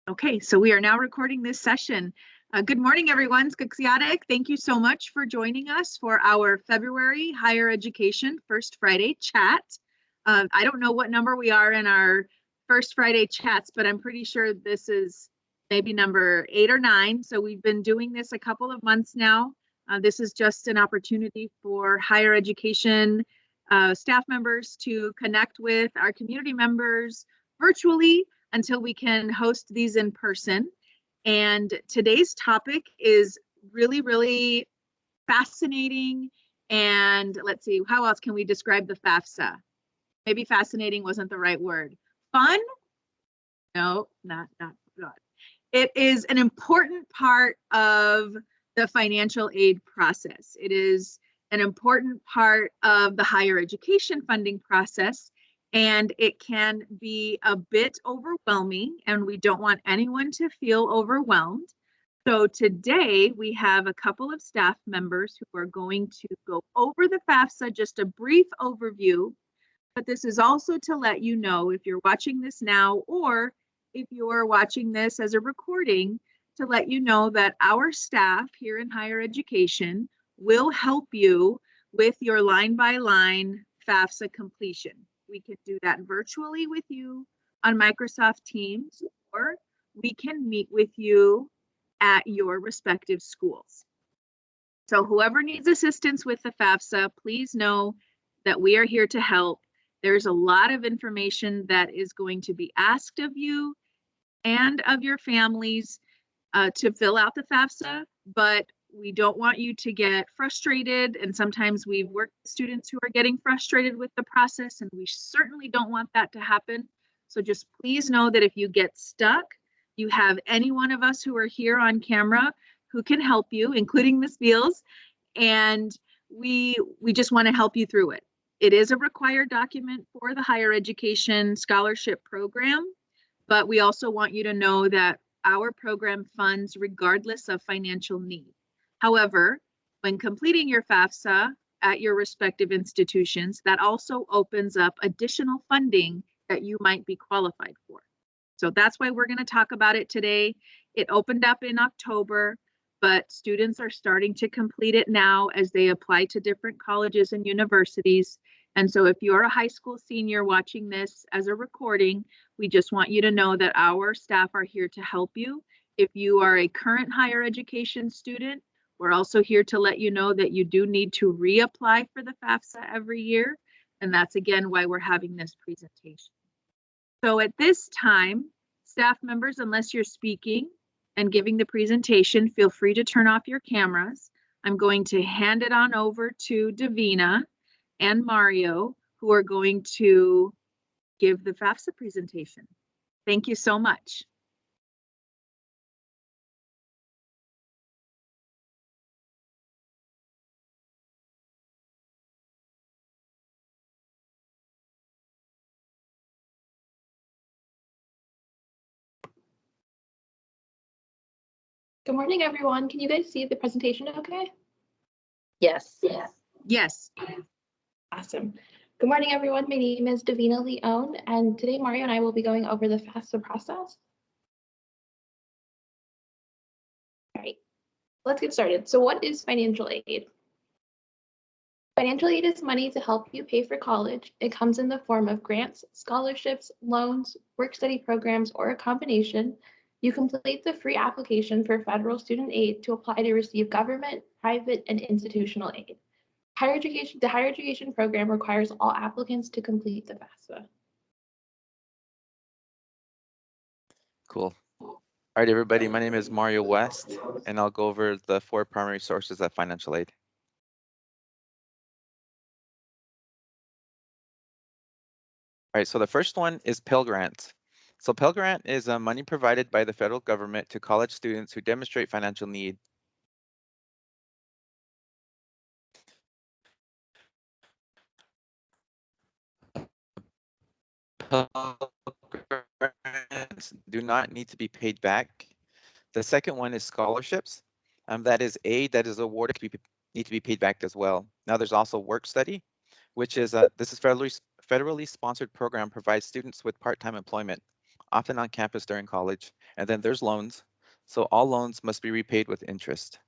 Okay, so we are now recording this session. Good morning, everyone. Skaksiatek, thank you so much for joining us for our February Higher Education First Friday chat. I don't know what number we are in our First Friday chats, but I'm pretty sure this is maybe number 8 or 9. So we've been doing this a couple of months now. This is just an opportunity for higher education staff members to connect with our community members virtually until we can host these in person. And today's topic is really, really fascinating. And let's see, how else can we describe the FAFSA? Maybe fascinating wasn't the right word. Fun? No, not good. It is an important part of the financial aid process. It is an important part of the higher education funding process. And it can be a bit overwhelming, and we don't want anyone to feel overwhelmed. So today we have a couple of staff members who are going to go over the FAFSA, just a brief overview. But this is also to let you know, if you're watching this now, or if you're watching this as a recording, to let you know that our staff here in higher education will help you with your line-by-line FAFSA completion. We can do that virtually with you on Microsoft Teams, or we can meet with you at your respective schools. So whoever needs assistance with the FAFSA, please know that we are here to help. There's a lot of information that is going to be asked of you and of your families to fill out the FAFSA, but we don't want you to get frustrated. And sometimes we've worked with students who are getting frustrated with the process, and we certainly don't want that to happen. So just please know that if you get stuck, you have any one of us who are here on camera who can help you, including Ms. Beals, and we just want to help you through it. It is a required document for the higher education scholarship program, but we also want you to know that our program funds regardless of financial need. However, when completing your FAFSA at your respective institutions, that also opens up additional funding that you might be qualified for. So that's why we're going to talk about it today. It opened up in October, but students are starting to complete it now as they apply to different colleges and universities. And so if you're a high school senior watching this as a recording, we just want you to know that our staff are here to help you. If you are a current higher education student, we're also here to let you know that you do need to reapply for the FAFSA every year. And that's again why we're having this presentation. So at this time, staff members, unless you're speaking and giving the presentation, feel free to turn off your cameras. I'm going to hand it on over to Davina and Mario, who are going to give the FAFSA presentation. Thank you so much. Good morning, everyone. Can you guys see the presentation okay? Yes. Yes. Awesome. Good morning, everyone. My name is Davina Leone, and today Mario and I will be going over the FAFSA process. All right, let's get started. So what is financial aid? Financial aid is money to help you pay for college. It comes in the form of grants, scholarships, loans, work-study programs, or a combination. You complete the free application for federal student aid to apply to receive government, private, and institutional aid. The higher education program requires all applicants to complete the FAFSA. Cool. All right, everybody, my name is Mario West, and I'll go over the 4 primary sources of financial aid. All right, so the first one is Pell Grant. So Pell Grant is money provided by the federal government to college students who demonstrate financial need. Pell Grants do not need to be paid back. The second one is scholarships. That is aid that is awarded need to be paid back as well. Now there's also work study, which is this is federally sponsored program provides students with part-time employment. often on campus during college. And then there's loans. So all loans must be repaid with interest.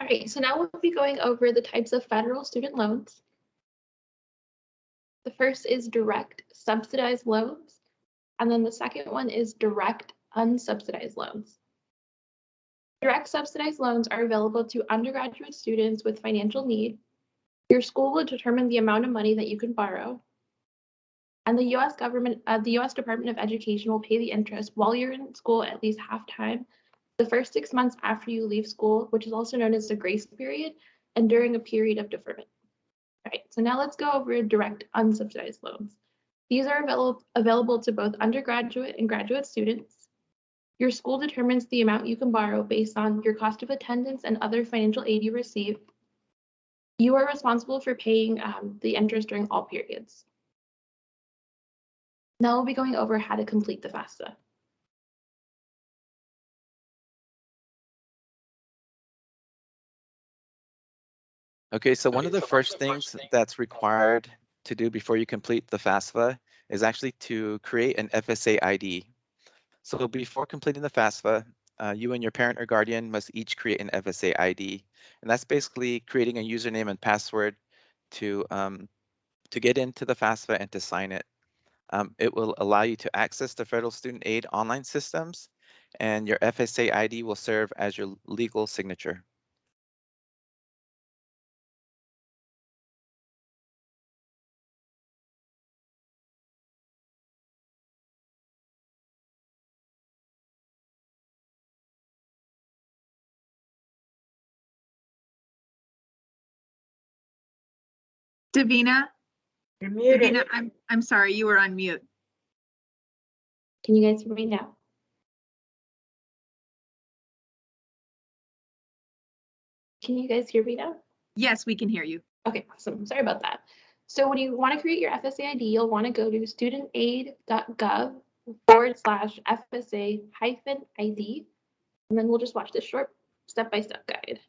All right, so now we'll be going over the types of federal student loans. The first is direct subsidized loans, and then the second one is direct unsubsidized loans. Direct subsidized loans are available to undergraduate students with financial need. Your school will determine the amount of money that you can borrow, and the U.S. government, the U.S. Department of Education will pay the interest while you're in school at least half time, the first 6 months after you leave school, which is also known as the grace period, and during a period of deferment. All right, so now let's go over direct unsubsidized loans. These are available to both undergraduate and graduate students. Your school determines the amount you can borrow based on your cost of attendance and other financial aid you receive. You are responsible for paying the interest during all periods. Now we'll be going over how to complete the FAFSA. Okay, so one of the first things that's required to do before you complete the FAFSA is actually to create an FSA ID. So before completing the FAFSA, you and your parent or guardian must each create an FSA ID. And that's basically creating a username and password to get into the FAFSA and to sign it. It will allow you to access the federal student aid online systems, and your FSA ID will serve as your legal signature. Davina, You're muted. Davina, I'm sorry, you were on mute. Can you guys hear me now? Can you guys hear me now? Yes, we can hear you. Okay, awesome. Sorry about that. So when you want to create your FSA ID, you'll want to go to studentaid.gov/FSA-ID, and then we'll just watch this short step-by-step guide.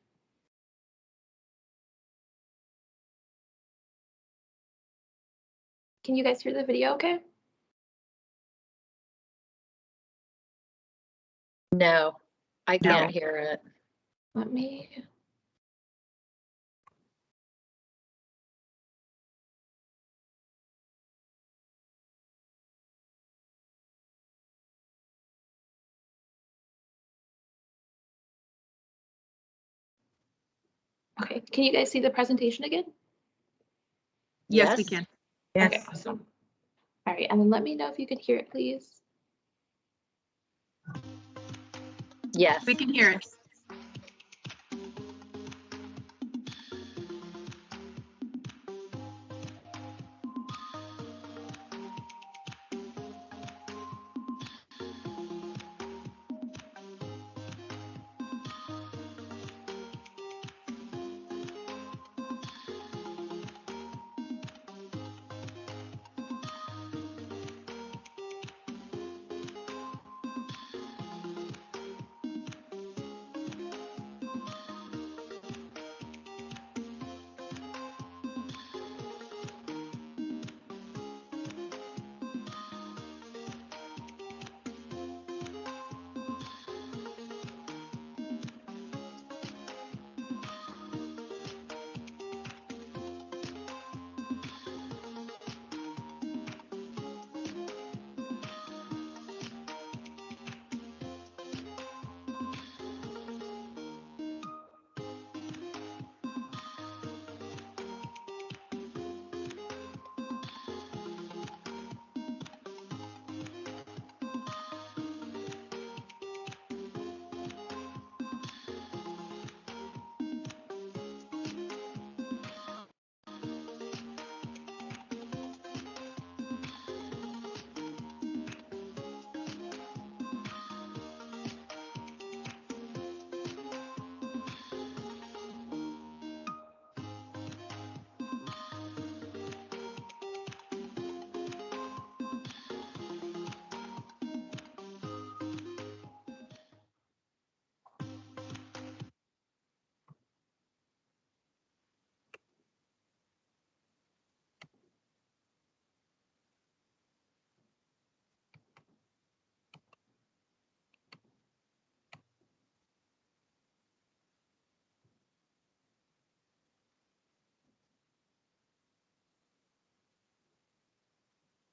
Can you guys hear the video okay? No, I can't No. hear it. Let me. Okay, can you guys see the presentation again? Yes, we can. Yes. Okay, awesome. All right, and then let me know if you can hear it, please. Yes. We can hear it.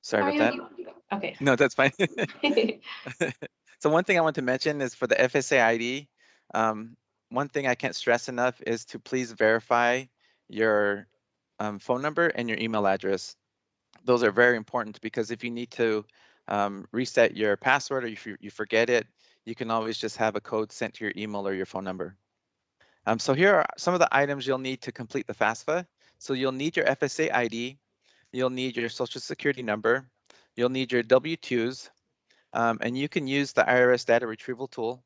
Sorry about that. Okay. No, that's fine. So one thing I want to mention is for the FSA ID, one thing I can't stress enough is to please verify your phone number and your email address. Those are very important because if you need to reset your password or if you forget it, you can always just have a code sent to your email or your phone number. So here are some of the items you'll need to complete the FAFSA. So you'll need your FSA ID, you'll need your social security number, you'll need your W-2s, and you can use the IRS data retrieval tool.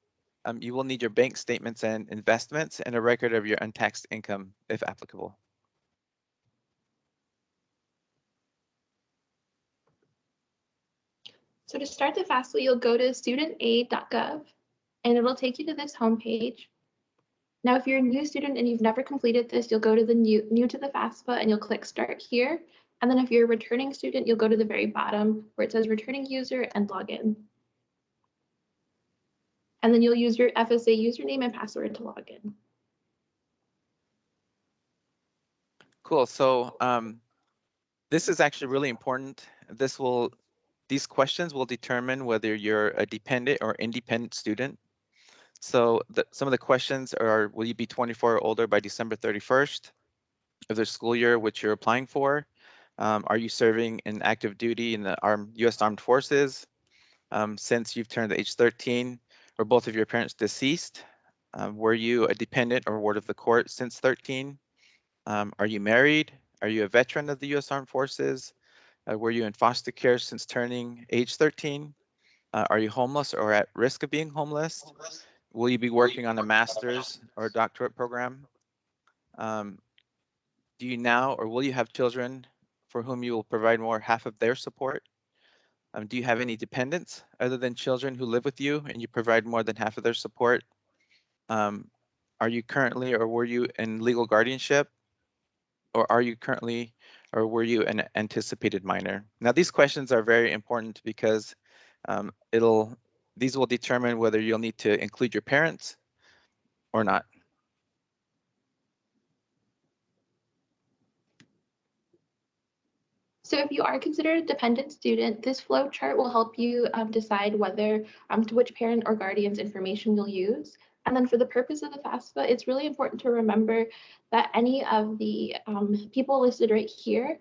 You will need your bank statements and investments and a record of your untaxed income if applicable. So to start the FAFSA, you'll go to studentaid.gov and it'll take you to this homepage. Now, if you're a new student and you've never completed this, you'll go to the new to the FAFSA and you'll click start here. And then if you're a returning student, you'll go to the very bottom where it says returning user and login. And then you'll use your FSA username and password to log in. Cool. So this is actually really important. These questions will determine whether you're a dependent or independent student. So some of the questions are, will you be 24 or older by December 31st of the school year which you're applying for? Are you serving in active duty in the U.S. Armed Forces? Since you've turned age 13, or both of your parents deceased? Were you a dependent or ward of the court since 13? Are you married? Are you a veteran of the U.S. Armed Forces? Were you in foster care since turning age 13? Are you homeless or at risk of being homeless? Will you be working on a master's or a doctorate program? Do you now or will you have children for whom you will provide half of their support? Do you have any dependents other than children who live with you and you provide more than half of their support? Are you currently or were you in legal guardianship? Or are you currently or were you an anticipated minor? Now, these questions are very important because these will determine whether you'll need to include your parents or not. So if you are considered a dependent student, this flow chart will help you decide whether to which parent or guardian's information you'll use. And then for the purpose of the FAFSA, it's really important to remember that any of the people listed right here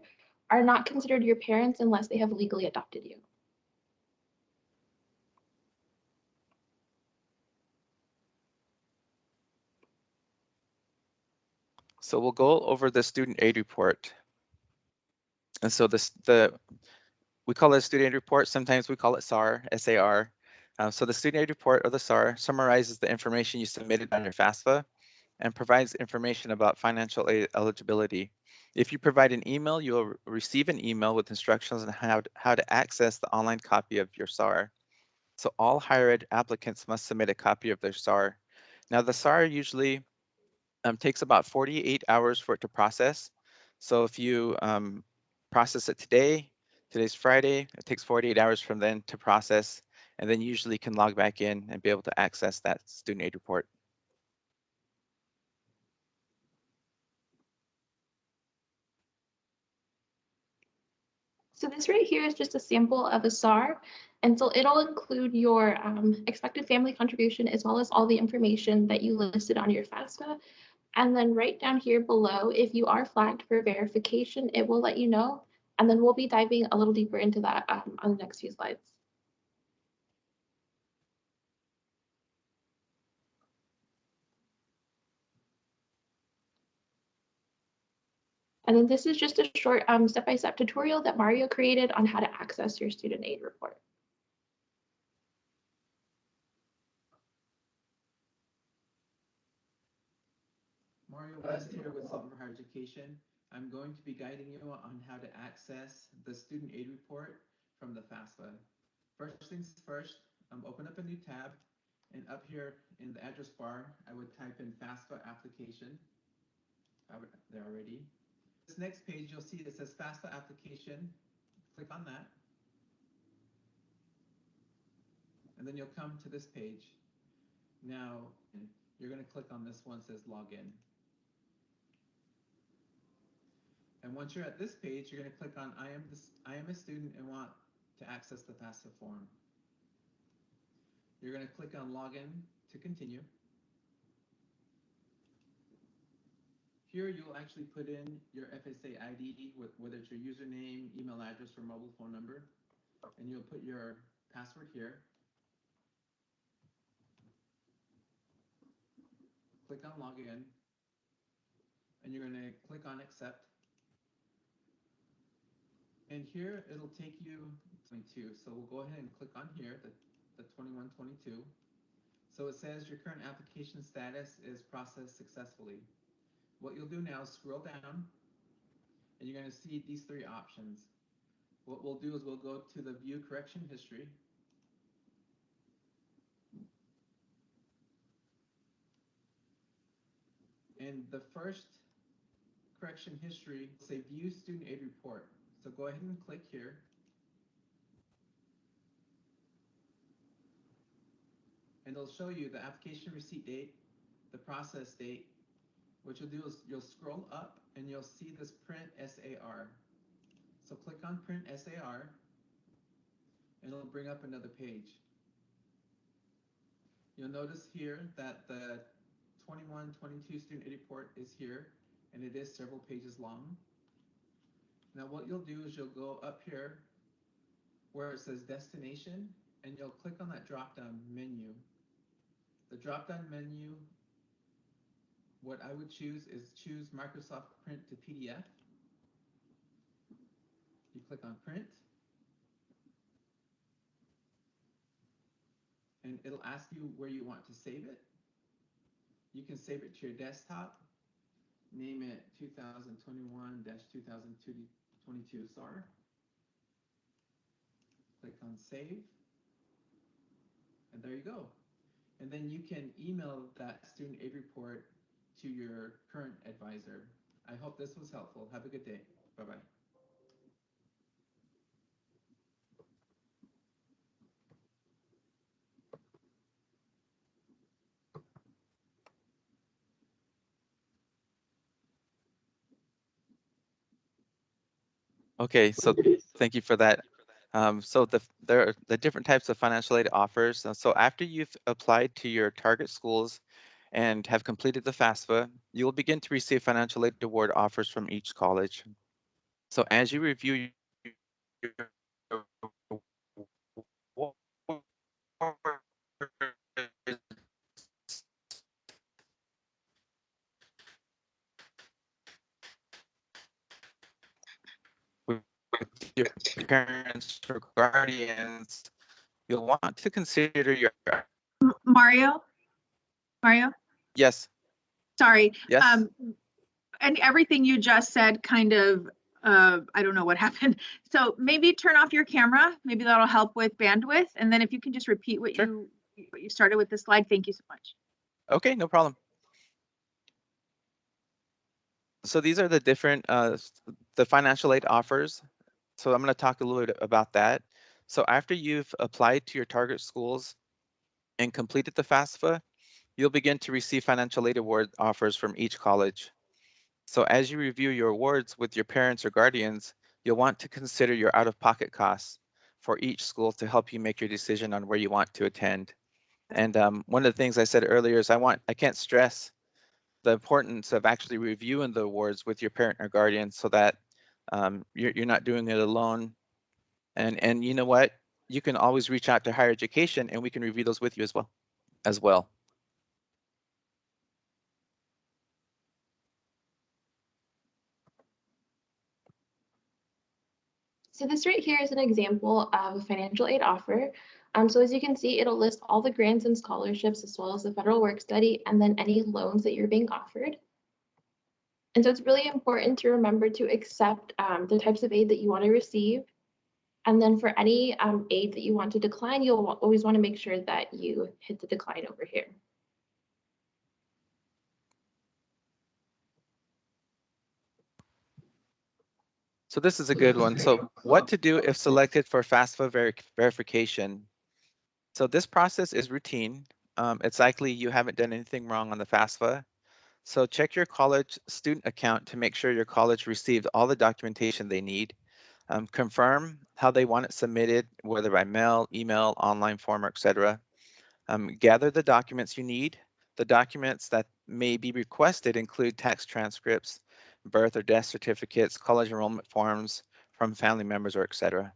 are not considered your parents unless they have legally adopted you. So we'll go over the student aid report. And so we call it a student aid report. Sometimes we call it SAR, S-A-R. So the student aid report, or the SAR, summarizes the information you submitted on your FAFSA and provides information about financial aid eligibility. If you provide an email, you will receive an email with instructions on how to access the online copy of your SAR. So all higher ed applicants must submit a copy of their SAR. Now the SAR usually takes about 48 hours for it to process. So if you process it today's Friday, it takes 48 hours from then to process, and then usually can log back in and be able to access that student aid report. So this right here is just a sample of a SAR. And so it'll include your expected family contribution as well as all the information that you listed on your FAFSA. And then right down here below, if you are flagged for verification, it will let you know. And then we'll be diving a little deeper into that on the next few slides. And then this is just a short step-by-step tutorial that Mario created on how to access your student aid report. Mario West here with Silver Higher Education. I'm going to be guiding you on how to access the student aid report from the FAFSA. First things first, open up a new tab, and up here in the address bar, I would type in FAFSA application. There already. This next page, you'll see it says FAFSA application. Click on that. And then you'll come to this page. Now, you're going to click on this one that says login. And once you're at this page, you're going to click on I am a student and want to access the FAFSA form. You're going to click on Login to continue. Here you'll actually put in your FSA ID, whether it's your username, email address, or mobile phone number, and you'll put your password here. Click on Login, and you're going to click on Accept. And here it'll take you 22. So we'll go ahead and click on here, the 2122. So it says your current application status is processed successfully. What you'll do now is scroll down, and you're going to see these three options. What we'll do is we'll go to the View Correction History. And the first correction history will say View Student Aid Report. So go ahead and click here. And it'll show you the application receipt date, the process date. What you'll do is you'll scroll up and you'll see this Print SAR. So click on Print SAR, and it'll bring up another page. You'll notice here that the 21-22 student aid report is here, and it is several pages long. Now what you'll do is you'll go up here where it says Destination, and you'll click on that drop-down menu. The drop-down menu, what I would choose is choose Microsoft Print to PDF. You click on Print, and it'll ask you where you want to save it. You can save it to your desktop, name it 2021-2022 SAR. Click on Save, and there you go. And then you can email that student aid report to your current advisor. I hope this was helpful. Have a good day. Bye-bye. Okay, so thank you for that. So there are the different types of financial aid offers. So after you've applied to your target schools and have completed the FAFSA, you will begin to receive financial aid award offers from each college. So as you review with your parents or guardians, you'll want to consider your Mario? yes. Sorry. Yes. And everything you just said kind of, I don't know what happened. So maybe turn off your camera. Maybe that'll help with bandwidth. And then if you can just repeat what Sure. you started with the slide. Thank you so much. Okay, no problem. So these are the different the financial aid offers. So I'm going to talk a little bit about that. So after you've applied to your target schools and completed the FAFSA, you'll begin to receive financial aid award offers from each college. So as you review your awards with your parents or guardians, you'll want to consider your out-of-pocket costs for each school to help you make your decision on where you want to attend. And one of the things I said earlier is I can't stress the importance of actually reviewing the awards with your parent or guardian so that you're not doing it alone. And you know what? You can always reach out to higher education and we can review those with you as well. So this right here is an example of a financial aid offer. So as you can see, it'll list all the grants and scholarships as well as the federal work study and then any loans that you're being offered. And so it's really important to remember to accept the types of aid that you want to receive. And then for any aid that you want to decline, you'll always want to make sure that you hit the decline over here. So this is a good one. So what to do if selected for FAFSA verification? So this process is routine. It's likely you haven't done anything wrong on the FAFSA. So check your college student account to make sure your college received all the documentation they need. Confirm how they want it submitted, whether by mail, email, online form, or etc. Gather the documents you need. The documents that may be requested include tax transcripts, birth or death certificates, college enrollment forms from family members, or etc.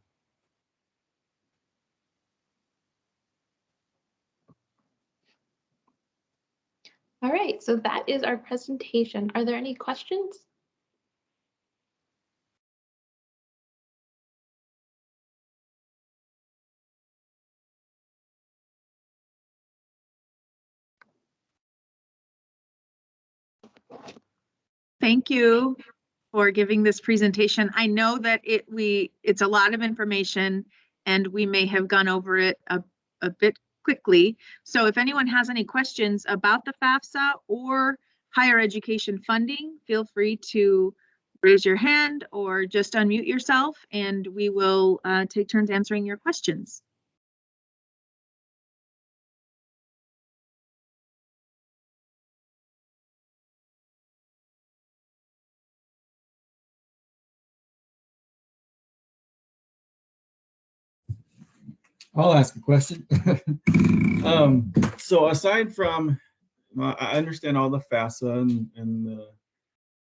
All right, so that is our presentation. Are there any questions? Thank you for giving this presentation. I know that it's a lot of information and we may have gone over it a bit quickly. So if anyone has any questions about the FAFSA or higher education funding, feel free to raise your hand or just unmute yourself and we will take turns answering your questions. I'll ask a question. So aside from, I understand all the FAFSA and the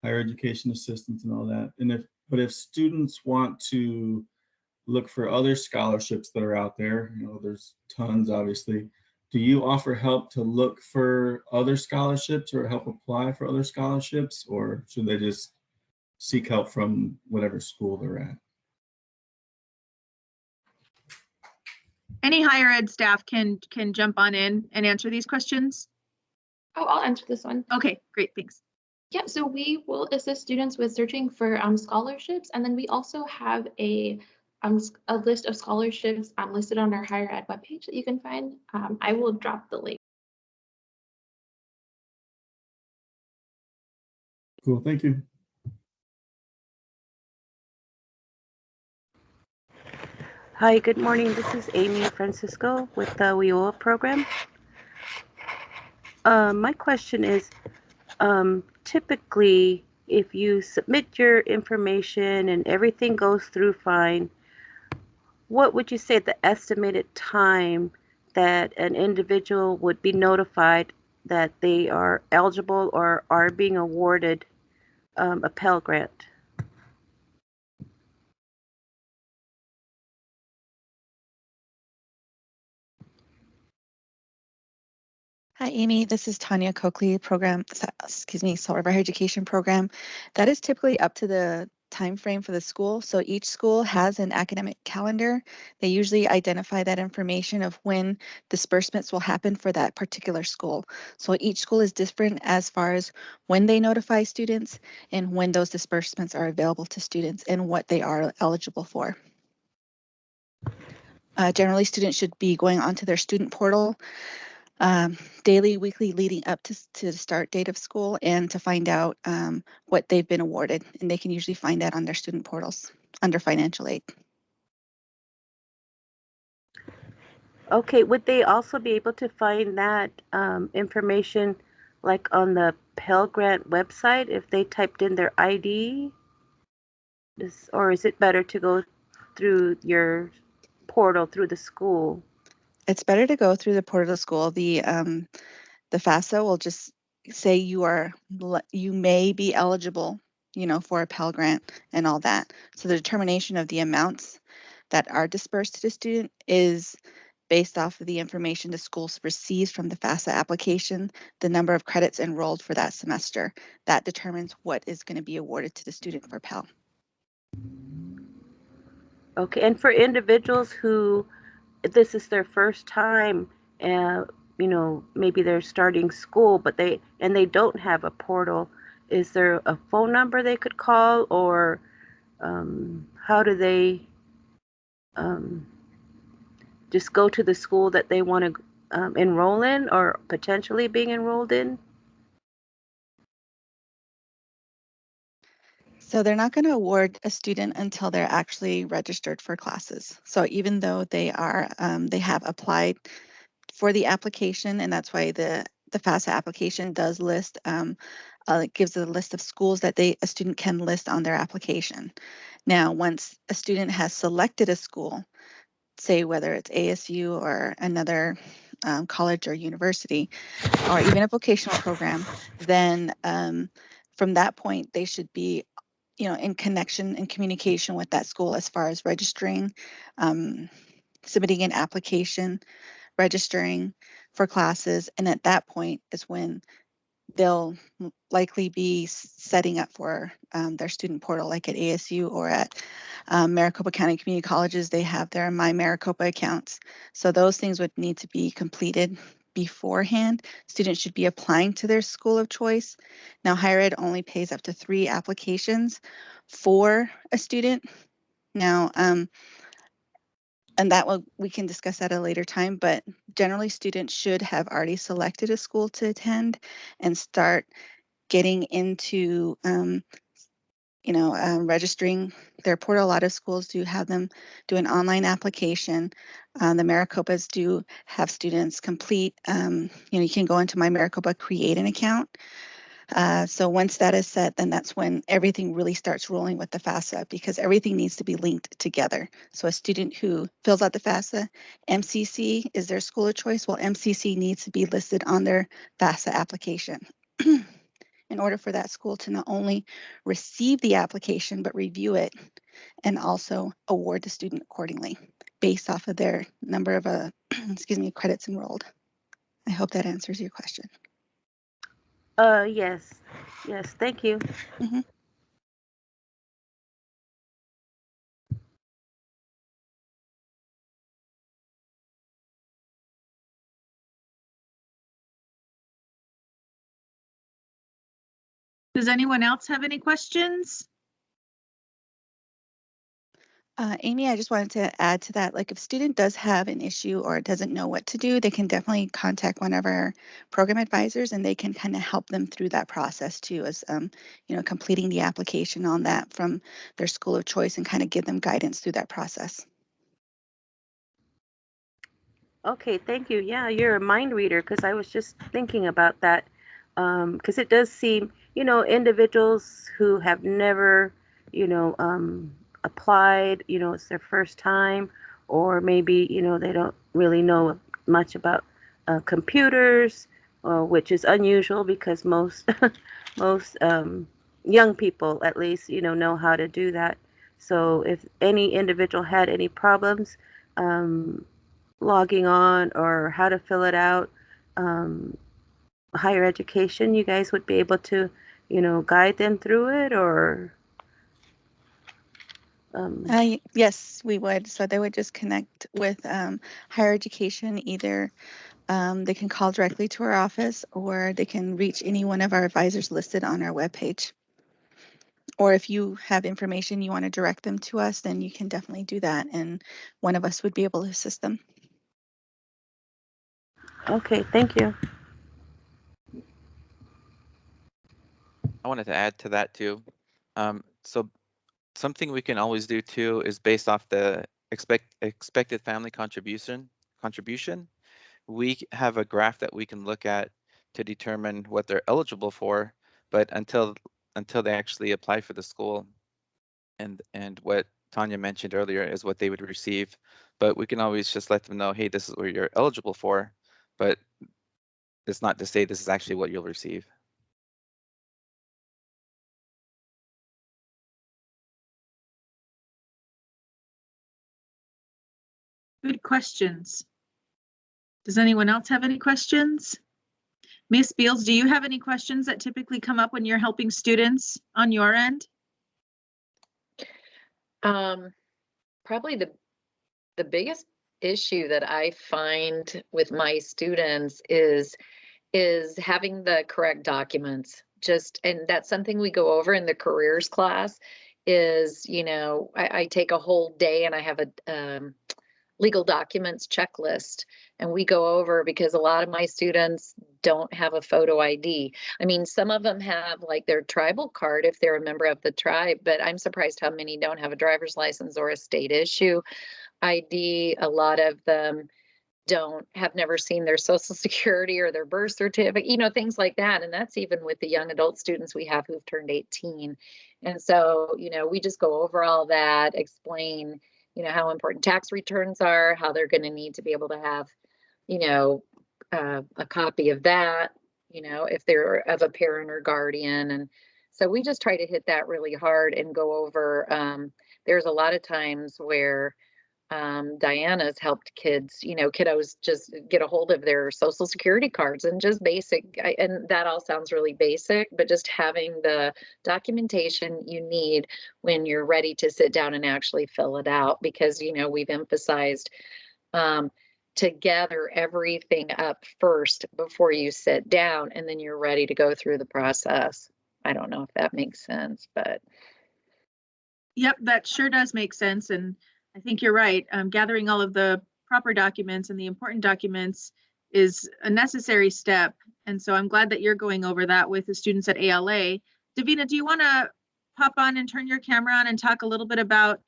higher education assistance and all that. But if students want to look for other scholarships that are out there, there's tons, obviously. Do you offer help to look for other scholarships or help apply for other scholarships, or should they just seek help from whatever school they're at? Any higher ed staff can jump on in and answer these questions. Oh, I'll answer this one. Okay, great, thanks. Yeah, so we will assist students with searching for scholarships, and then we also have a list of scholarships listed on our higher ed webpage that you can find. I will drop the link. Cool, thank you. Hi, good morning. This is Amy Francisco with the WIOA program. My question is, typically, if you submit your information and everything goes through fine, what would you say the estimated time that an individual would be notified that they are eligible or are being awarded a Pell Grant? Hi, Amy. This is Tanya Coakley, Salt River Higher Education Program. That is typically up to the time frame for the school. So each school has an academic calendar. They usually identify that information of when disbursements will happen for that particular school. So each school is different as far as when they notify students and when those disbursements are available to students and what they are eligible for. Generally, students should be going onto their student portal daily, weekly, leading up to the start date of school, and to find out what they've been awarded. And they can usually find that on their student portals under financial aid. Okay, would they also be able to find that information like on the Pell Grant website if they typed in their ID? Or is it better to go through your portal through the school? It's better to go through the portal of the school. The FAFSA will just say you may be eligible, for a Pell Grant and all that. So the determination of the amounts that are dispersed to the student is based off of the information the school receives from the FAFSA application, the number of credits enrolled for that semester. That determines what is going to be awarded to the student for Pell. Okay, and for individuals who this is their first time, maybe they're starting school, but they don't have a portal, is there a phone number they could call, or how do they just go to the school that they want to enroll in or potentially being enrolled in? So they're not going to award a student until they're actually registered for classes. So even though they have applied for the application, and that's why the FAFSA application does list It gives a list of schools that a student can list on their application. Now, once a student has selected a school, say whether it's ASU or another college or university, or even a vocational program, then from that point, they should be, in connection and communication with that school as far as registering, submitting an application, registering for classes. And at that point is when they'll likely be setting up for their student portal, like at ASU or at Maricopa County Community Colleges. They have their My Maricopa accounts. So those things would need to be completed beforehand. Students should be applying to their school of choice. Now, higher ed only pays up to 3 applications for a student. Now, and we can discuss at a later time, but generally students should have already selected a school to attend and start getting into registering their portal. A lot of schools do have them do an online application. The Maricopas do have students complete, you can go into My Maricopa, create an account. So once that is set, then that's when everything really starts rolling with the FAFSA, because everything needs to be linked together. So a student who fills out the FAFSA, MCC is their school of choice. Well, MCC needs to be listed on their FAFSA application in order for that school to not only receive the application, but review it and also award the student accordingly based off of their number of credits enrolled. I hope that answers your question. Yes. Yes, thank you. Mhm. Does anyone else have any questions? Amy, I just wanted to add to that, like if a student does have an issue or doesn't know what to do, they can definitely contact one of our program advisors and they can kind of help them through that process too, as completing the application on that from their school of choice and kind of give them guidance through that process. Okay, thank you. Yeah, you're a mind reader, because I was just thinking about that. Because it does seem, individuals who have never, applied, it's their first time, or maybe, they don't really know much about computers, which is unusual because most most young people, at least, know how to do that. So if any individual had any problems, logging on or how to fill it out, higher education, you guys would be able to, guide them through it, or? Yes, we would. So they would just connect with higher education. Either they can call directly to our office or they can reach any one of our advisors listed on our webpage. Or if you have information you want to direct them to us, then you can definitely do that, and one of us would be able to assist them. Okay, thank you. I wanted to add to that too. So something we can always do too is based off the expected family contribution. We have a graph that we can look at to determine what they're eligible for, but until they actually apply for the school, and what Tanya mentioned earlier is what they would receive. But we can always just let them know, hey, this is what you're eligible for, but it's not to say this is actually what you'll receive. Good questions. Does anyone else have any questions? Ms. Beals, do you have any questions that typically come up when you're helping students on your end? Probably the biggest issue that I find with my students is having the correct documents. And that's something we go over in the careers class is, I take a whole day and I have a legal documents checklist, and we go over, because a lot of my students don't have a photo ID. I mean, some of them have like their tribal card if they're a member of the tribe, but I'm surprised how many don't have a driver's license or a state issue ID. A lot of them have never seen their social security or their birth certificate, you know, things like that. And that's even with the young adult students we have who've turned 18. And so, you know, we just go over all that, explain, you know, how important tax returns are, how they're going to need to be able to have, you know, a copy of that, you know, if they're of a parent or guardian. And so we just try to hit that really hard and go over, there's a lot of times where Diana's helped kids, you know, kiddos just get a hold of their social security cards and just basic, and that all sounds really basic, but just having the documentation you need when you're ready to sit down and actually fill it out, because, you know, we've emphasized to gather everything up first before you sit down, and then you're ready to go through the process. I don't know if that makes sense, but. Yep, that sure does make sense. And I think you're right. Gathering all of the proper documents and the important documents is a necessary step. And so I'm glad that you're going over that with the students at ALA. Davina, do you want to pop on and turn your camera on and talk a little bit about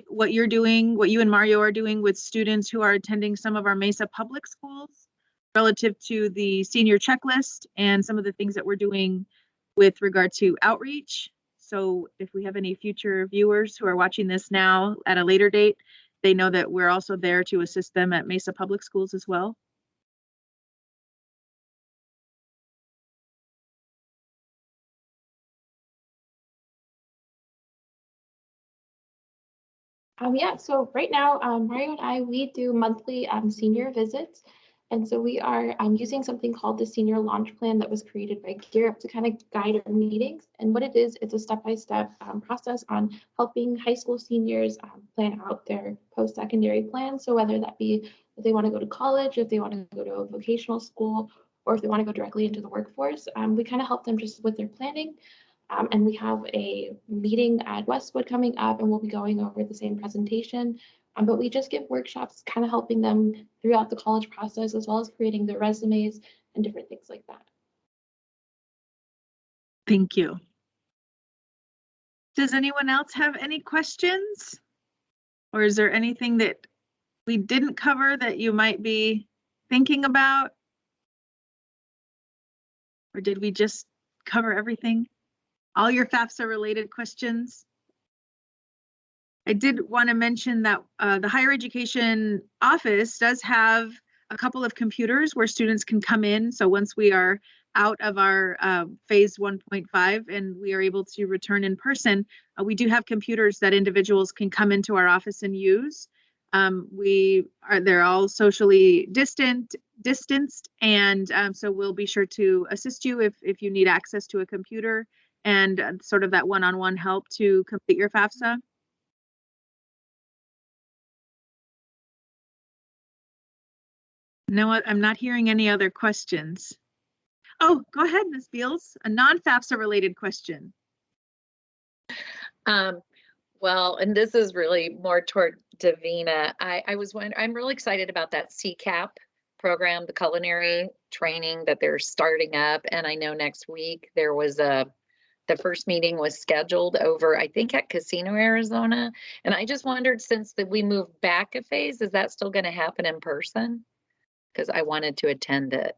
what you're doing, what you and Mario are doing with students who are attending some of our Mesa Public Schools relative to the senior checklist and some of the things that we're doing with regard to outreach? So if we have any future viewers who are watching this now at a later date, they know that we're also there to assist them at Mesa Public Schools as well. Yeah, so right now, Mario and I, we do monthly senior visits. And so we are using something called the Senior Launch Plan that was created by Gear Up to kind of guide our meetings. And what it is, it's a step-by-step process on helping high school seniors plan out their post-secondary plans. So whether that be if they want to go to college, if they want to go to a vocational school, or if they want to go directly into the workforce, we kind of help them just with their planning. And we have a meeting at Westwood coming up, and we'll be going over the same presentation. But we just give workshops kind of helping them throughout the college process, as well as creating their resumes and different things like that. Thank you. Does anyone else have any questions? Or is there anything that we didn't cover that you might be thinking about? Or did we just cover everything? All your FAFSA related questions? I did want to mention that the higher education office does have a couple of computers where students can come in. So once we are out of our phase 1.5 and we are able to return in person, we do have computers that individuals can come into our office and use. They're all socially distanced, and so we'll be sure to assist you if you need access to a computer and sort of that one-on-one help to complete your FAFSA. No, I'm not hearing any other questions. Oh, go ahead, Ms. Beals, a non-FAFSA related question. Well, and this is really more toward Davina. I was wondering, I'm really excited about that CCAP program, the culinary training that they're starting up. And I know next week there was the first meeting was scheduled over, I think, at Casino, Arizona. And I just wondered, since we moved back a phase, is that still going to happen in person? Because I wanted to attend it.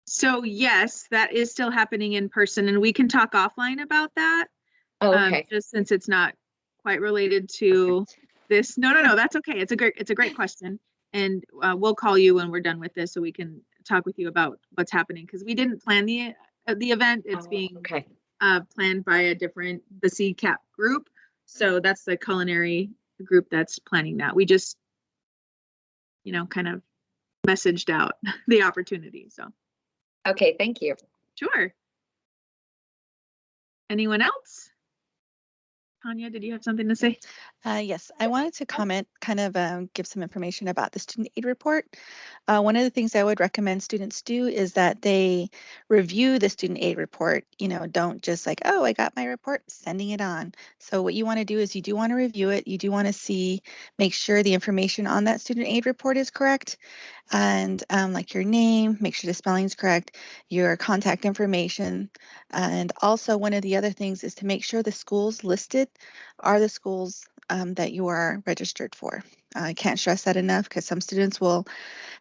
So yes, that is still happening in person, and we can talk offline about that. Oh, okay. Just since it's not quite related to this. No, that's okay. It's a great question, and we'll call you when we're done with this so we can talk with you about what's happening, because we didn't plan the event. It's being planned by the CCAP group. So that's the culinary group that's planning that. We just, kind of messaged out the opportunity. So. Okay, thank you. Sure. Anyone else? Tanya, did you have something to say? Yes, I wanted to comment, kind of give some information about the student aid report. One of the things I would recommend students do is that they review the student aid report. Don't just like, oh, I got my report, sending it on. So what you want to do is you do want to review it. You do want to make sure the information on that student aid report is correct. And like your name, make sure the spelling is correct, your contact information. And also one of the other things is to make sure the schools listed are the schools that you are registered for. I can't stress that enough because some students will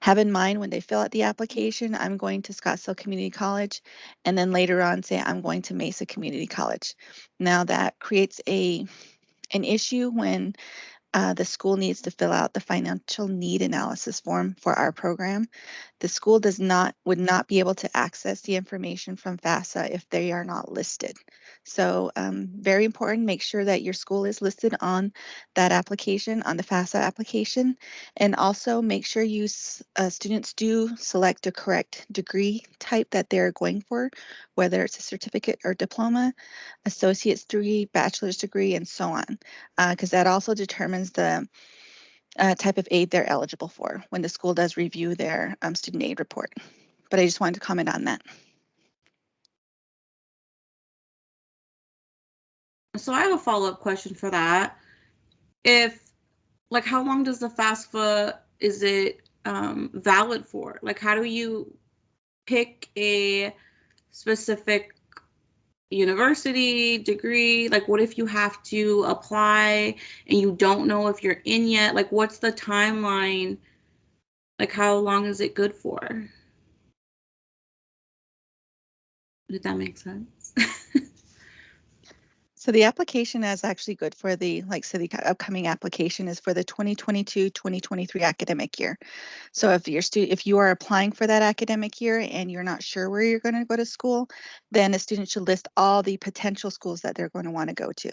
have in mind when they fill out the application, I'm going to Scottsdale Community College, and then later on say I'm going to Mesa Community College. Now that creates an issue when the school needs to fill out the financial need analysis form for our program. The school would not be able to access the information from FAFSA if they are not listed. So very important, make sure that your school is listed on that application, on the FAFSA application, and also make sure you students do select a correct degree type that they're going for, whether it's a certificate or diploma, associate's degree, bachelor's degree, and so on, because that also determines the type of aid they're eligible for when the school does review their student aid report. But I just wanted to comment on that. So I have a follow-up question for that. Like, how long does the FAFSA, is it valid for? Like, how do you pick a specific university degree? Like, what if you have to apply and you don't know if you're in yet? Like, what's the timeline? Like, how long is it good for? Did that make sense? So the application is actually good for the upcoming application is for the 2022-2023 academic year. So if you are applying for that academic year and you're not sure where you're going to go to school, then a student should list all the potential schools that they're going to want to go to.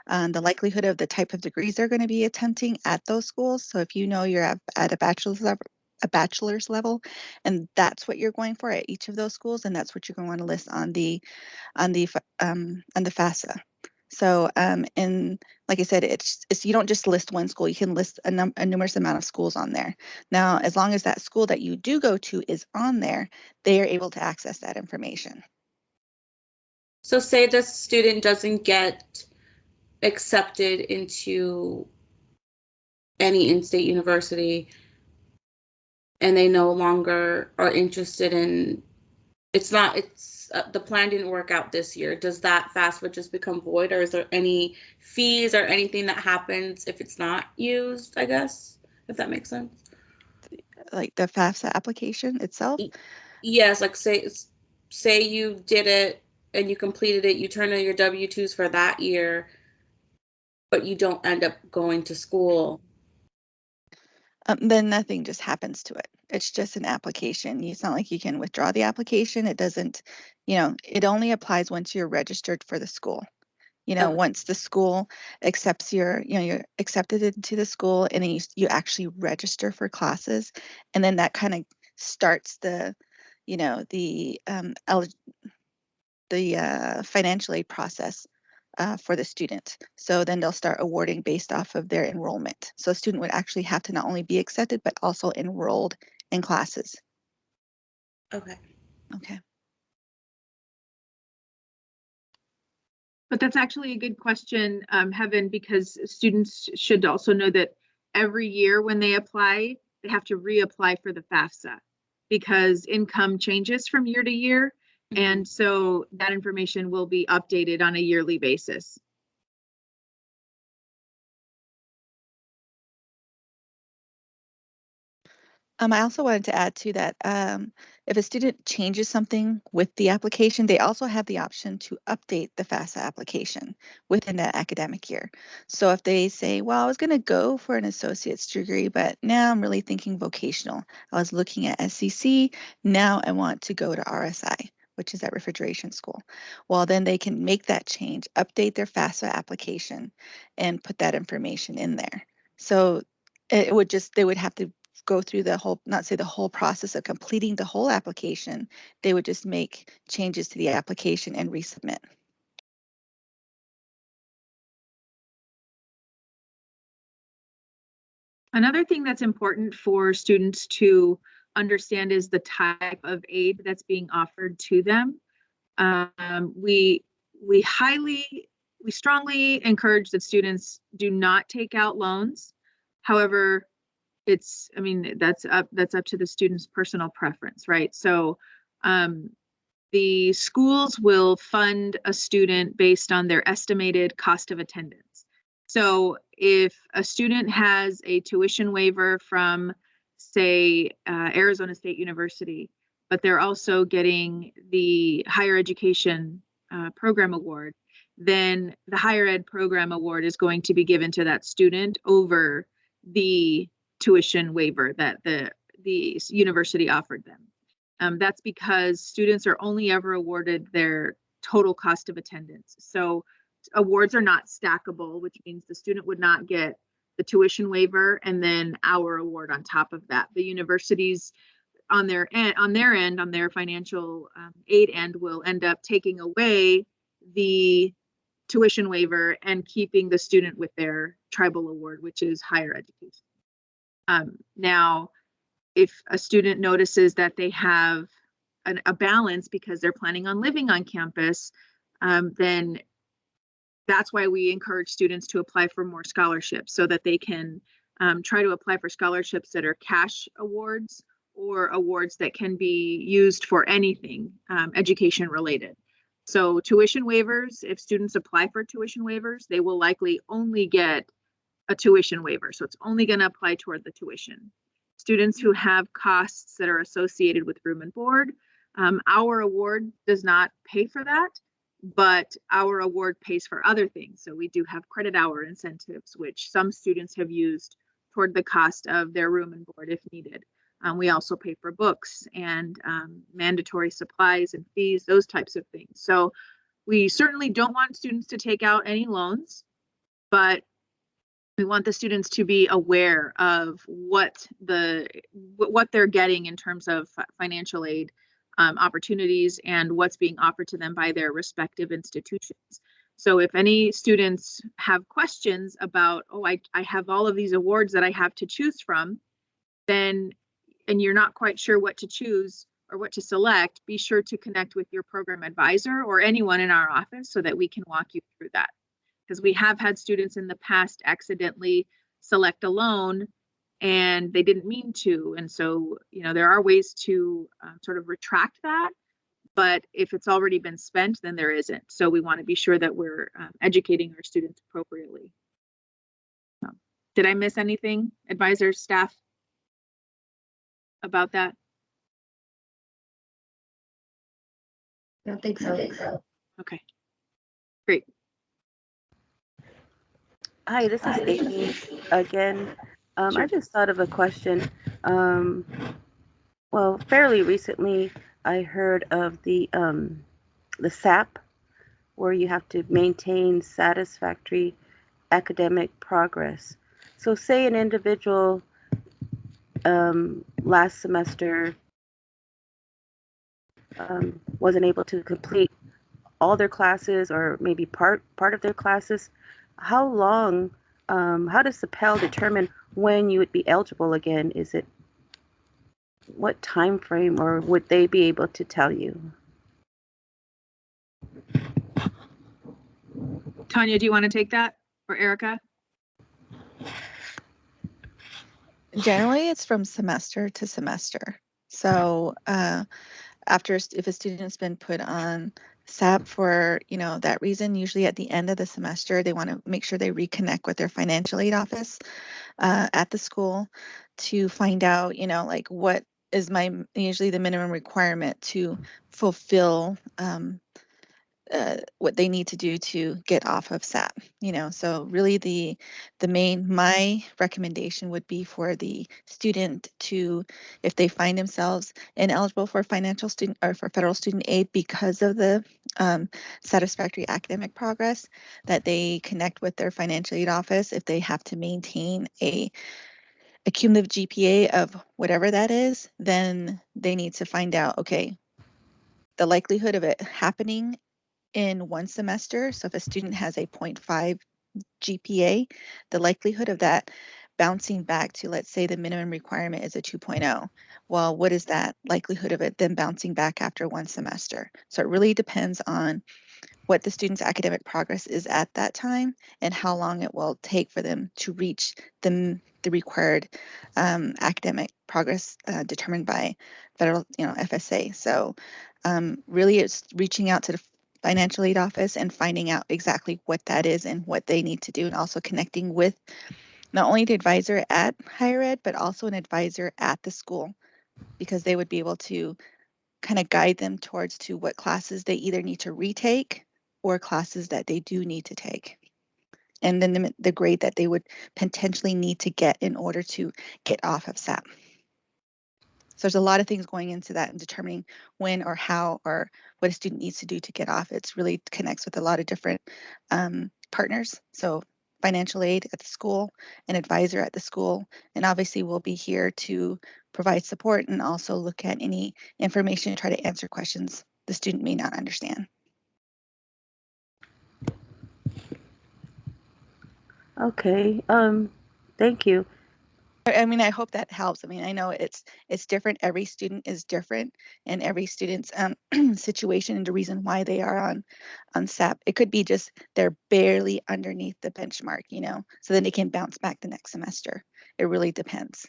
The likelihood of the type of degrees they're going to be attempting at those schools. So if you know you're at a bachelor's level, and that's what you're going for at each of those schools, and that's what you're going to want to list on the FAFSA. So, and like I said, it's you don't just list one school, you can list a numerous amount of schools on there. Now, as long as that school that you do go to is on there, they are able to access that information. So say the student doesn't get accepted into any in-state university and they no longer are interested in, the plan didn't work out this year. Does that FAFSA just become void, or is there any fees or anything that happens if it's not used, I guess, if that makes sense? Like the FAFSA application itself? Yes, like say you did it and you completed it, you turn in your W-2s for that year, but you don't end up going to school. Then nothing just happens to it. It's just an application. It's not like you can withdraw the application. It doesn't, it only applies once you're registered for the school. Okay. Once the school accepts you're accepted into the financial aid process for the student. So then they'll start awarding based off of their enrollment. So a student would actually have to not only be accepted, but also enrolled in classes. Okay. Okay. But that's actually a good question, Heaven, because students should also know that every year when they apply, they have to reapply for the FAFSA because income changes from year to year. Mm-hmm. And so that information will be updated on a yearly basis. I also wanted to add to that, if a student changes something with the application, they also have the option to update the FAFSA application within that academic year. So if they say, well, I was going to go for an associate's degree, but now I'm really thinking vocational. I was looking at SCC, now I want to go to RSI, which is that refrigeration school. Well, then they can make that change, update their FAFSA application, and put that information in there. So they would have to go through the whole process of completing the whole application. They would just make changes to the application and resubmit. Another thing that's important for students to understand is the type of aid that's being offered to them. We strongly encourage that students do not take out loans. However, that's up to the student's personal preference, right? So the schools will fund a student based on their estimated cost of attendance. So if a student has a tuition waiver from, say, Arizona State University, but they're also getting the higher education program award, then the higher ed program award is going to be given to that student over the tuition waiver that the university offered them. That's because students are only ever awarded their total cost of attendance. So awards are not stackable, which means the student would not get the tuition waiver and then our award on top of that. The universities on their financial aid end will end up taking away the tuition waiver and keeping the student with their tribal award, which is higher education. Now, if a student notices that they have a balance because they're planning on living on campus, then that's why we encourage students to apply for more scholarships so that they can try to apply for scholarships that are cash awards or awards that can be used for anything education related. So tuition waivers, if students apply for tuition waivers, they will likely only get a tuition waiver. So it's only going to apply toward the tuition. Students who have costs that are associated with room and board, our award does not pay for that, but our award pays for other things. So we do have credit hour incentives, which some students have used toward the cost of their room and board if needed. We also pay for books and mandatory supplies and fees, those types of things. So we certainly don't want students to take out any loans, but we want the students to be aware of what they're getting in terms of financial aid opportunities and what's being offered to them by their respective institutions. So if any students have questions about, oh, I have all of these awards that I have to choose from, then, and you're not quite sure what to choose or what to select, be sure to connect with your program advisor or anyone in our office so that we can walk you through that. Because we have had students in the past accidentally select a loan and they didn't mean to. And so, you know, there are ways to sort of retract that, but if it's already been spent, then there isn't. So we want to be sure that we're educating our students appropriately. Did I miss anything, advisors, staff, about that? I don't think so. Okay, great. Hi, this is Amy again. Sure. I just thought of a question. Well, fairly recently, I heard of the SAP, where you have to maintain satisfactory academic progress. So say an individual last semester wasn't able to complete all their classes or maybe part of their classes. How long, how does the Pell determine when you would be eligible again? Is it, what time frame, or would they be able to tell you? Tanya, do you want to take that, or Erica? Generally, it's from semester to semester. So if a student's been put on SAP for, you know, that reason, usually at the end of the semester, they want to make sure they reconnect with their financial aid office at the school to find out, you know, like what is usually the minimum requirement to fulfill what they need to do to get off of SAP, you know. So really my recommendation would be for the student to, if they find themselves ineligible for financial student or for federal student aid because of the satisfactory academic progress, that they connect with their financial aid office. If they have to maintain a cumulative GPA of whatever that is, then they need to find out, okay, the likelihood of it happening in one semester. So if a student has a 0.5 GPA, the likelihood of that bouncing back to, let's say the minimum requirement is a 2.0. Well, what is that likelihood of it then bouncing back after one semester? So it really depends on what the student's academic progress is at that time and how long it will take for them to reach the required academic progress determined by federal, FSA. So really it's reaching out to the financial aid office and finding out exactly what that is and what they need to do, and also connecting with not only the advisor at higher ed, but also an advisor at the school, because they would be able to kind of guide them towards to what classes they either need to retake or classes that they do need to take. And then the grade that they would potentially need to get in order to get off of SAP. So there's a lot of things going into that and determining when or how or what a student needs to do to get off. It's really connects with a lot of different partners. So financial aid at the school, an advisor at the school, and obviously we'll be here to provide support and also look at any information and try to answer questions the student may not understand. Okay, thank you. I mean, I hope that helps. I mean, I know it's different. Every student is different, and every student's situation and the reason why they are on SAP. It could be just they're barely underneath the benchmark, you know, so then they can bounce back the next semester. It really depends.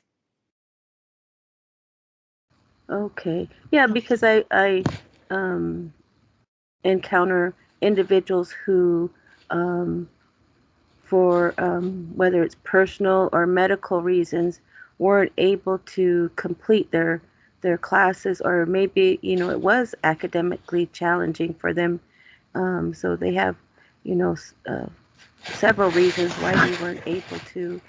Okay, yeah, because I encounter individuals who for whether it's personal or medical reasons weren't able to complete their classes, or maybe, you know, it was academically challenging for them, so they have, you know, several reasons why they weren't able to,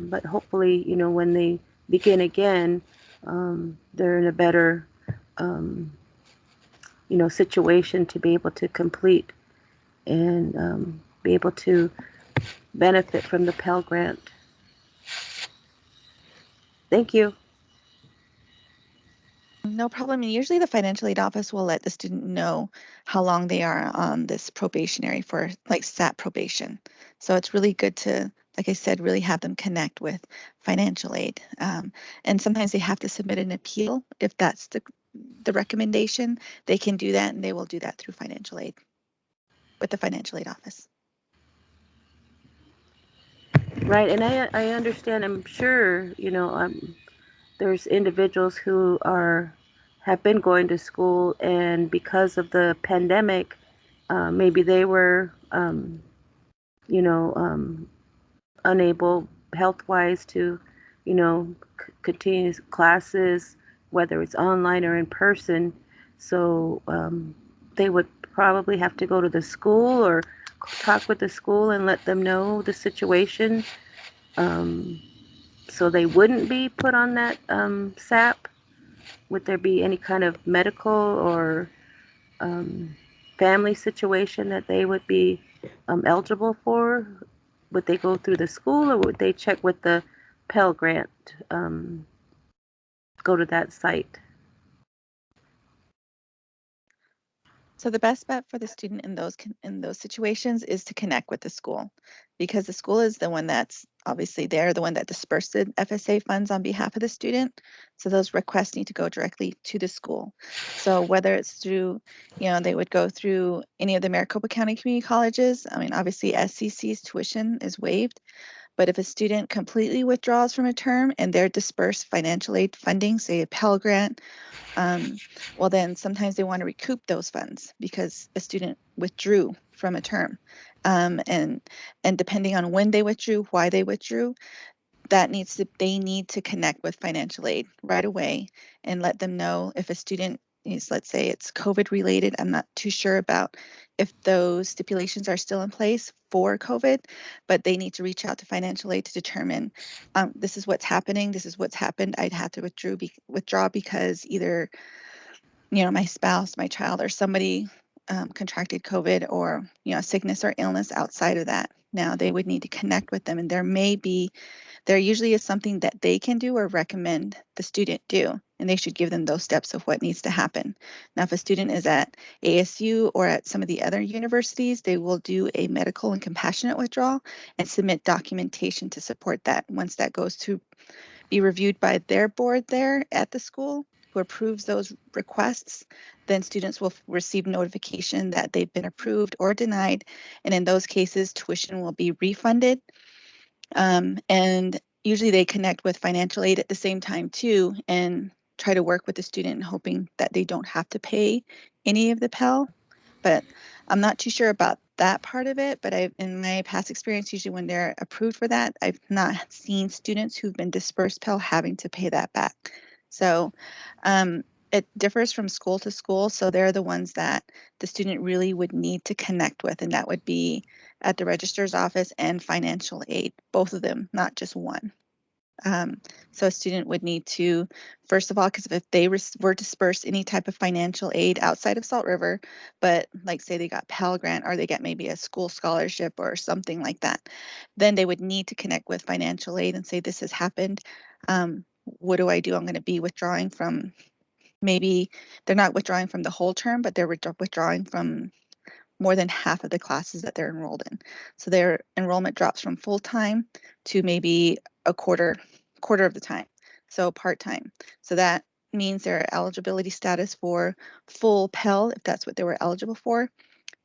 but hopefully, you know, when they begin again, they're in a better you know, situation to be able to complete and be able to benefit from the Pell Grant. Thank you. No problem. And usually the financial aid office will let the student know how long they are on this probationary for like SAP probation. So it's really good to, like I said, really have them connect with financial aid. And sometimes they have to submit an appeal. If that's the recommendation, they can do that, and they will do that through financial aid with the financial aid office. Right, and I understand, I'm sure, you know, there's individuals who have been going to school, and because of the pandemic, maybe they were, you know, unable health-wise to, you know, continue classes, whether it's online or in person. So they would probably have to go to the school or talk with the school and let them know the situation, so they wouldn't be put on that SAP. Would there be any kind of medical or family situation that they would be eligible for? Would they go through the school, or would they check with the Pell Grant, go to that site? So the best bet for the student in those situations is to connect with the school, because the school is the one that's obviously they're the one that dispersed the FSA funds on behalf of the student. So those requests need to go directly to the school. So whether it's through, you know, they would go through any of the Maricopa County community colleges. I mean, obviously SCC's tuition is waived. But if a student completely withdraws from a term and they're dispersed financial aid funding, say a Pell Grant, well, then sometimes they want to recoup those funds because a student withdrew from a term. And depending on when they withdrew, why they withdrew, they need to connect with financial aid right away and let them know if a student is, let's say it's COVID related. I'm not too sure about if those stipulations are still in place for COVID, but they need to reach out to financial aid to determine this is what's happening. This is what's happened. I'd have to withdraw because either, you know, my spouse, my child, or somebody contracted COVID, or, you know, sickness or illness outside of that. Now they would need to connect with them, and there usually is something that they can do or recommend the student do, and they should give them those steps of what needs to happen. Now, if a student is at ASU or at some of the other universities, they will do a medical and compassionate withdrawal and submit documentation to support that. Once that goes to be reviewed by their board there at the school, who approves those requests, then students will receive notification that they've been approved or denied. And in those cases, tuition will be refunded. And usually they connect with financial aid at the same time too, and try to work with the student, hoping that they don't have to pay any of the Pell. but I'm not too sure about that part of it. But in my past experience, usually when they're approved for that, I've not seen students who've been dispersed Pell having to pay that back. So it differs from school to school. So they're the ones that the student really would need to connect with, and that would be at the registrar's office and financial aid, both of them, not just one. So a student would need to, first of all, because if they were dispersed any type of financial aid outside of Salt River, but like say they got Pell Grant or they get maybe a school scholarship or something like that, then they would need to connect with financial aid and say, this has happened. What do I do? I'm going to be withdrawing from, maybe they're not withdrawing from the whole term, but they're withdrawing from more than half of the classes that they're enrolled in. So their enrollment drops from full-time to maybe a quarter of the time, so part-time. So that means their eligibility status for full Pell, if that's what they were eligible for,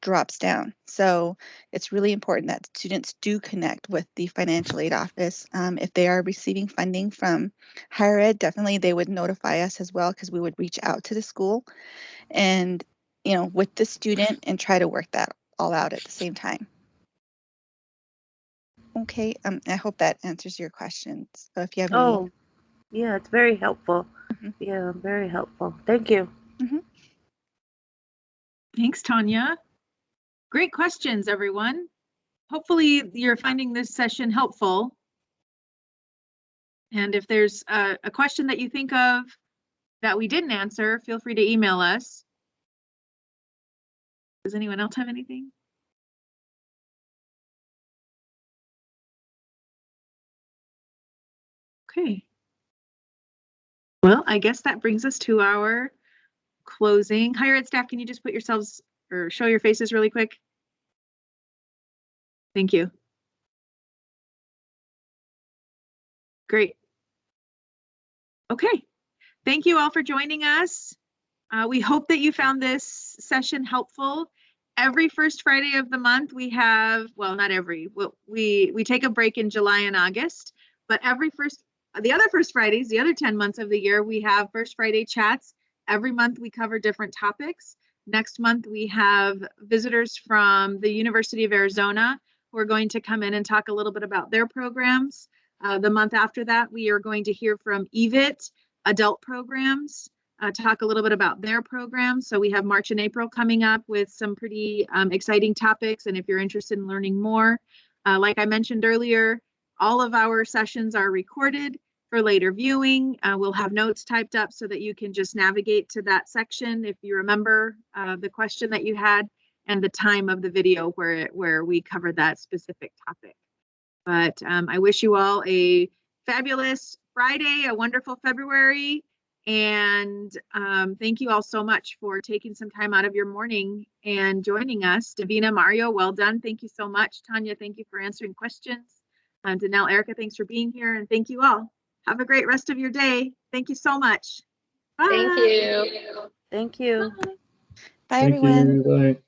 drops down. So it's really important that students do connect with the financial aid office. If they are receiving funding from higher ed, definitely they would notify us as well, because we would reach out to the school and, you know, with the student and try to work that all out at the same time. Okay, I hope that answers your questions. So if you have any. Oh, yeah, it's very helpful. Yeah, very helpful. Thank you. Thanks, Tanya. Great questions, everyone. Hopefully you're finding this session helpful. And if there's a question that you think of that we didn't answer, feel free to email us. Does anyone else have anything? Okay. Well, I guess that brings us to our closing. Higher ed staff, can you just put yourselves or show your faces really quick? Thank you. Great. Okay. Thank you all for joining us. We hope that you found this session helpful. Every first Friday of the month we have, well, not every, we take a break in July and August, but the other first Fridays, the other 10 months of the year, we have First Friday chats. Every month we cover different topics. Next month we have visitors from the University of Arizona who are going to come in and talk a little bit about their programs. The month after that, we are going to hear from EVIT adult programs, talk a little bit about their programs. So we have March and April coming up with some pretty exciting topics. And if you're interested in learning more, like I mentioned earlier, all of our sessions are recorded for later viewing. We'll have notes typed up so that you can just navigate to that section if you remember the question that you had and the time of the video where we cover that specific topic. But I wish you all a fabulous Friday, a wonderful February, and thank you all so much for taking some time out of your morning and joining us. Davina, Mario, well done. Thank you so much. Tanya, thank you for answering questions. Danelle, Erica, thanks for being here, and thank you all. Have a great rest of your day. Thank you so much. Bye. Thank you. Thank you. Bye. Bye, Thank everyone. you. Bye.